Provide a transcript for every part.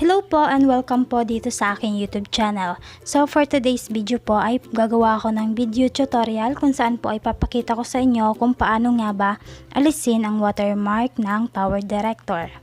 Hello po and welcome po dito sa aking YouTube channel. So for today's video po ay gagawa ako ng video tutorial kung saan po ay papakita ko sa inyo kung paano nga ba alisin ang watermark ng Power Director.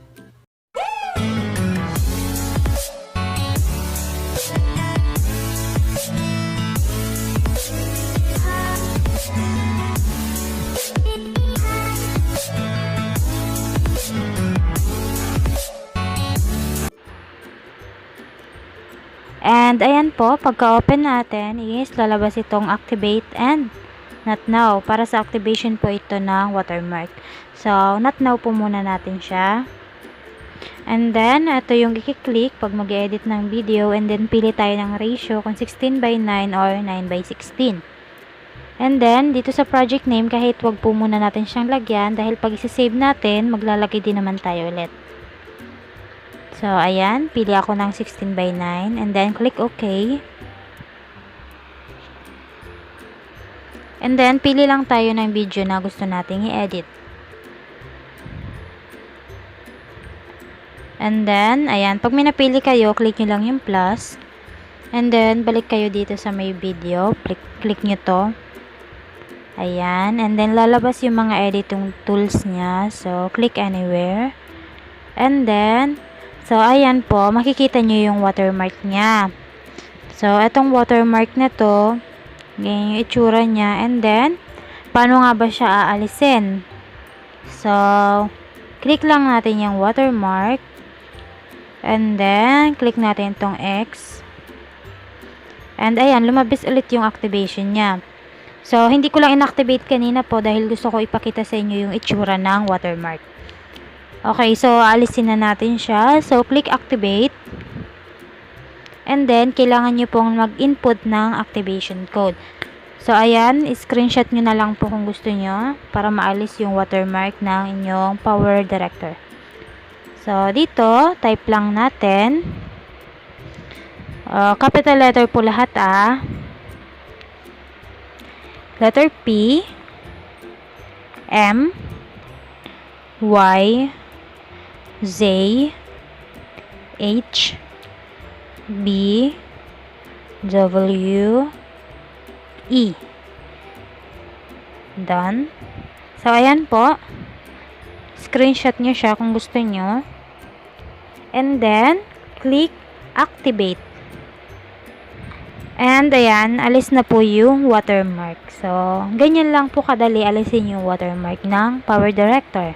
And ayan po, pagka-open natin is lalabas itong activate and not now. Para sa activation po ito ng watermark. So, not now po muna natin siya. And then, ito yung i-click pag mag-edit ng video. And then, pili tayo ng ratio kung 16:9 or 9:16. And then, dito sa project name, kahit wag po muna natin siyang lagyan. Dahil pag isi-save natin, maglalagay din naman tayo ulit. So, ayan. Pili ako ng 16:9 and then click OK. And then, pili lang tayo ng video na gusto nating i-edit. And then, ayan. Pag may napili kayo, click nyo lang yung plus. And then, balik kayo dito sa may video. Click nyo to. Ayan. And then, lalabas yung mga editing tools niya. So, click anywhere. And then, so, ayan po, makikita nyo yung watermark niya. So, etong watermark na to, ganyan yung itsura niya. And then, paano nga ba siya aalisin? So, click lang natin yung watermark. And then, click natin itong X. And ayan, lumabas ulit yung activation niya. So, hindi ko lang inactivate kanina po dahil gusto ko ipakita sa inyo yung itsura ng watermark. Okay, so alisin na natin siya. So, click activate. And then, kailangan nyo pong mag-input ng activation code. So, ayan, screenshot nyo na lang po kung gusto nyo para maalis yung watermark ng inyong Power Director. So, dito, type lang natin. Capital letter po lahat Letter P, M, Y, Z, H, B, W, E. Done. So, ayan po. Screenshot nyo siya kung gusto nyo. And then, click activate. And, ayan, alis na po yung watermark. So, ganyan lang po kadali alisin yung watermark ng Power Director.